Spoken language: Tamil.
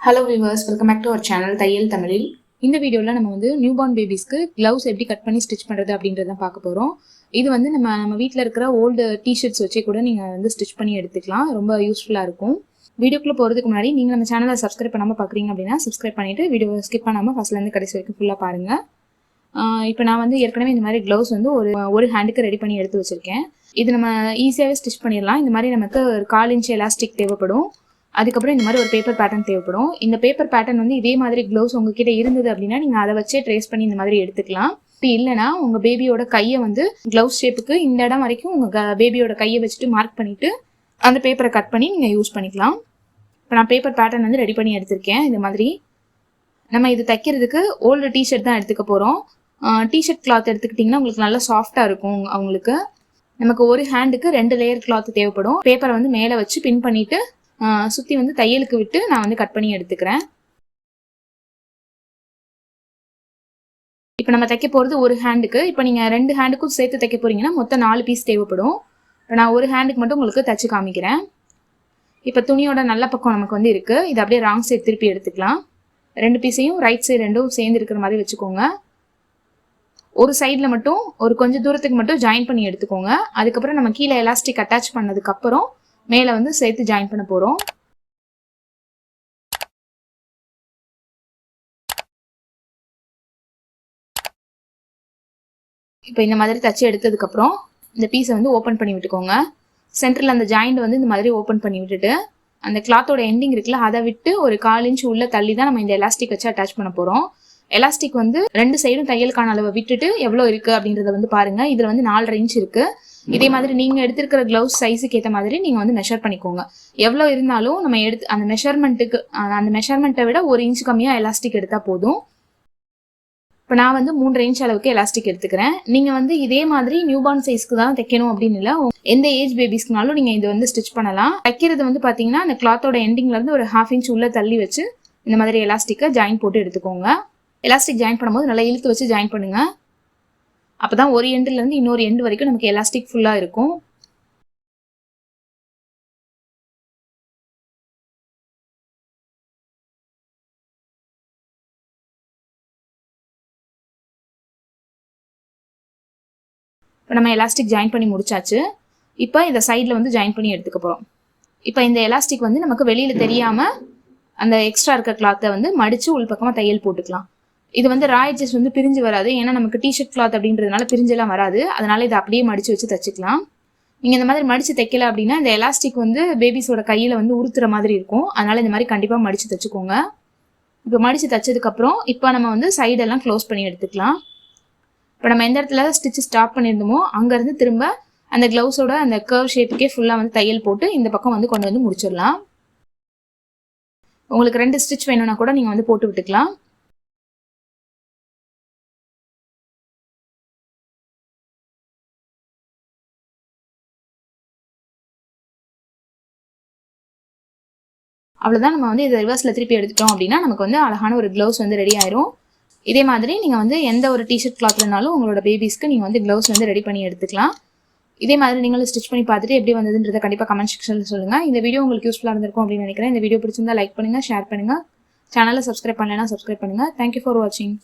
Hello viewers, welcome back to our channel Thaiyal Tamilil. இந்த வீடியோல நம்ம வந்து நியூபார்ன் பேபிஸ்க்கு gloves எப்படி கட் பண்ணி ஸ்டிட்ச் பண்றது அப்படின்றத பார்க்க போறோம். இது வந்து நம்ம வீட்ல இருக்கிற ஓல்ட் டி-ஷர்ட்ஸ் வச்சே கூட நீங்க வந்து ஸ்டிட்ச் பண்ணி எடுத்துக்கலாம். ரொம்ப யூஸ்ஃபுல்லா இருக்கும். வீடியோக்குள்ள போறதுக்கு முன்னாடி நீங்க நம்ம சேனலை சப்ஸ்கிரைப் பண்ணாம பார்க்கறீங்க அப்படினா சப்ஸ்கிரைப் பண்ணிட்டு வீடியோவை ஸ்கிப் பண்ணாம ஃபர்ஸ்ட்ல இருந்து கடைசி வரைக்கும் ஃபுல்லா பாருங்க. இப்போ நான் வந்து ஏற்கனவே இந்த மாதிரி gloves வந்து ஒரு ஹேண்டுக்கு ரெடி பண்ணி எடுத்து வச்சிருக்கேன். இது நம்ம ஈஸியாவே ஸ்டிட்ச் பண்ணிடலாம். இந்த மாதிரி நமக்கு ஒரு 1/4 இன்ச் எலாஸ்டிக் தேவைப்படும். அதுக்கப்புறம் இந்த மாதிரி ஒரு பேப்பர் பேட்டர்ன் தேவைப்படும். இந்த பேப்பர் பேட்டர்ன் வந்து இதே மாதிரி க்ளவுஸ் உங்ககிட்ட இருந்தது அப்படின்னா நீங்க அதை வச்சே ட்ரேஸ் பண்ணி இந்த மாதிரி எடுத்துக்கலாம். இப்படி இல்லைன்னா உங்க பேபியோட கையை வந்து க்ளவுஸ் ஷேப்புக்கு இந்த இடம் வரைக்கும் உங்க பேபியோட கையை வச்சுட்டு மார்க் பண்ணிட்டு அந்த பேப்பரை கட் பண்ணி நீங்க யூஸ் பண்ணிக்கலாம். இப்போ நான் பேப்பர் பேட்டர்ன் வந்து ரெடி பண்ணி எடுத்திருக்கேன். இந்த மாதிரி நம்ம இது தைக்கிறதுக்கு ஓல்டு டிஷர்ட் தான் எடுத்துக்க போறோம். டிஷர்ட் கிளாத் எடுத்துக்கிட்டிங்கன்னா உங்களுக்கு நல்லா சாஃப்டா இருக்கும். அவங்களுக்கு நமக்கு ஒரு ஹேண்டுக்கு 2 லேயர் கிளாத் தேவைப்படும். பேப்பரை வந்து மேலே வச்சு பின் பண்ணிட்டு சுற்றி வந்து தையலுக்கு விட்டு நான் வந்து கட் பண்ணி எடுத்துக்கிறேன். இப்போ நம்ம தைக்க போகிறது ஒரு ஹேண்டுக்கு. இப்போ நீங்கள் 2 ஹேண்டுக்கும் சேர்த்து தைக்க போறீங்கன்னா மொத்தம் 4 பீஸ் தேவைப்படும். இப்போ நான் ஒரு ஹேண்டுக்கு மட்டும் உங்களுக்கு தைச்சு காமிக்கிறேன். இப்போ துணியோட நல்ல பக்கம் நமக்கு வந்து இருக்கு. இதை அப்படியே ராங் சைடு திருப்பி எடுத்துக்கலாம். 2 பீஸையும் ரைட் சைடு ரெண்டும் சேர்ந்து இருக்கிற மாதிரி வச்சுக்கோங்க. ஒரு சைடில் மட்டும் ஒரு கொஞ்சம் தூரத்துக்கு மட்டும் ஜாயின் பண்ணி எடுத்துக்கோங்க. அதுக்கப்புறம் நம்ம கீழே எலாஸ்டிக் அட்டாச் பண்ணதுக்கப்புறம் மேலே வந்து சேர்த்து ஜாயின் பண்ண போகிறோம். இப்போ இந்த மாதிரி தச்சு எடுத்ததுக்கப்புறம் இந்த பீஸை வந்து ஓப்பன் பண்ணி விட்டுக்கோங்க. சென்டரில் அந்த ஜாயிண்ட் வந்து இந்த மாதிரி ஓப்பன் பண்ணி விட்டுட்டு அந்த கிளாத்தோட எண்டிங் இருக்குல்ல அதை விட்டு ஒரு 1/4 இன்ச் உள்ள தள்ளி தான் நம்ம இந்த எலாஸ்டிக் வச்சு அட்டாச் பண்ண போகிறோம். எலாஸ்டிக் வந்து 2 சைடும் தையலுக்கான அளவை விட்டுட்டு எவ்வளோ இருக்குது அப்படின்றத வந்து பாருங்கள். இதில் வந்து 4.5 இன்ச் இருக்குது. இதே மாதிரி நீங்கள் எடுத்திருக்கிற க்ளவுஸ் சைஸுக்கு ஏற்ற மாதிரி நீங்கள் வந்து மெஷர் பண்ணிக்கோங்க. எவ்வளோ இருந்தாலும் நம்ம அந்த மெஷர்மெண்ட்டை விட 1 இன்ச் கம்மியாக எலாஸ்டிக் எடுத்தால் போதும். இப்போ நான் வந்து 3.5 இன்ச் அளவுக்கு எலாஸ்டிக் எடுத்துக்கிறேன். நீங்கள் வந்து இதே மாதிரி நியூபார்ன் சைஸ்க்கு தான் தைக்கணும் அப்படின்னு இல்லை. எந்த ஏஜ் பேபிஸ்க்குனாலும் நீங்கள் இது வந்து ஸ்டிச் பண்ணலாம். தைக்கிறது வந்து பார்த்தீங்கன்னா அந்த கிளாத்தோட எண்டிங்லேருந்து ஒரு 1/2 இன்ச் உள்ள தள்ளி வச்சு இந்த மாதிரி எலாஸ்டிக்கை ஜாயின் போட்டு எடுத்துக்கோங்க. எலாஸ்டிக் ஜாயின் பண்ணும்போது நல்லா இழுத்து வச்சு ஜாயின் பண்ணுங்க. அப்போதான் ஒரு எண்டுலேருந்து இன்னொரு எண்டு வரைக்கும் நமக்கு எலாஸ்டிக் ஃபுல்லாக இருக்கும். இப்போ நம்ம எலாஸ்டிக் ஜாயின் பண்ணி முடிச்சாச்சு. இப்போ இந்த சைடில் வந்து ஜாயின் பண்ணி எடுத்துக்க போகிறோம். இப்போ இந்த எலாஸ்டிக் வந்து நமக்கு வெளியில் தெரியாமல் அந்த எக்ஸ்ட்ரா இருக்க கிளாத்தை வந்து மடித்து உள்பக்கமாக தையல் போட்டுக்கலாம். இது வந்து ரா எட்ஜஸ் வந்து பிரிஞ்சு வராது. ஏன்னா நமக்கு டிஷர்ட் கிளாத் அப்படின்றதுனால பிரிஞ்செல்லாம் வராது. அதனால இதை அப்படியே மடித்து வச்சு தைச்சிக்கலாம். நீங்கள் இந்த மாதிரி மடித்து தைக்கல அப்படின்னா இந்த எலாஸ்டிக் வந்து பேபிஸோட கையில் வந்து உறுத்துற மாதிரி இருக்கும். அதனால இந்த மாதிரி கண்டிப்பாக மடித்து தைச்சிக்கோங்க. இப்போ மடித்து தைச்சதுக்கப்புறம் இப்போ நம்ம வந்து சைடெல்லாம் க்ளோஸ் பண்ணி எடுத்துக்கலாம். இப்போ நம்ம எந்த இடத்துல ஸ்டிச்சு ஸ்டாப் பண்ணியிருந்தோமோ அங்கேருந்து திரும்ப அந்த க்ளவுஸோட அந்த கர்வ் ஷேப்புக்கே ஃபுல்லாக வந்து தையல் போட்டு இந்த பக்கம் வந்து கொண்டு வந்து முடிச்சிடலாம். உங்களுக்கு 2 ஸ்டிச் வேணும்னா கூட நீங்கள் வந்து போட்டு விட்டுக்கலாம். அவ்வளோதான். நம்ம வந்து இதை ரிவர்ஸில் திருப்பி எடுத்துட்டோம் அப்படின்னா நமக்கு வந்து அழகான ஒரு க்ளவுஸ் வந்து ரெடி ஆயிரும். இதே மாதிரி நீங்கள் வந்து எந்த ஒரு டிஷர்ட் கிளாத்லனாலும் உங்களோட பேபிஸ்க்கு நீங்கள் வந்து க்ளவுஸ் வந்து ரெடி பண்ணி எடுத்துக்கலாம். இதே மாதிரி நீங்களும் ஸ்டிச் பண்ணி பார்த்துட்டு எப்படி வந்ததுன்றதை கண்டிப்பாக கமெண்ட் செக்ஷனில் சொல்லுங்கள். இந்த வீடியோ உங்களுக்கு யூஸ்ஃபுல்லாக இருந்திருக்கும் அப்படின்னு நினைக்கிறேன். இந்த வீடியோ பிடிச்சிருந்தா லைக் பண்ணுங்கள், ஷேர் பண்ணுங்கள். சேனலை சப்ஸ்கிரைப் பண்ணலைன்னா சப்ஸ்கிரைப் பண்ணுங்கள். தேங்க்யூ ஃபார் வாட்சிங்.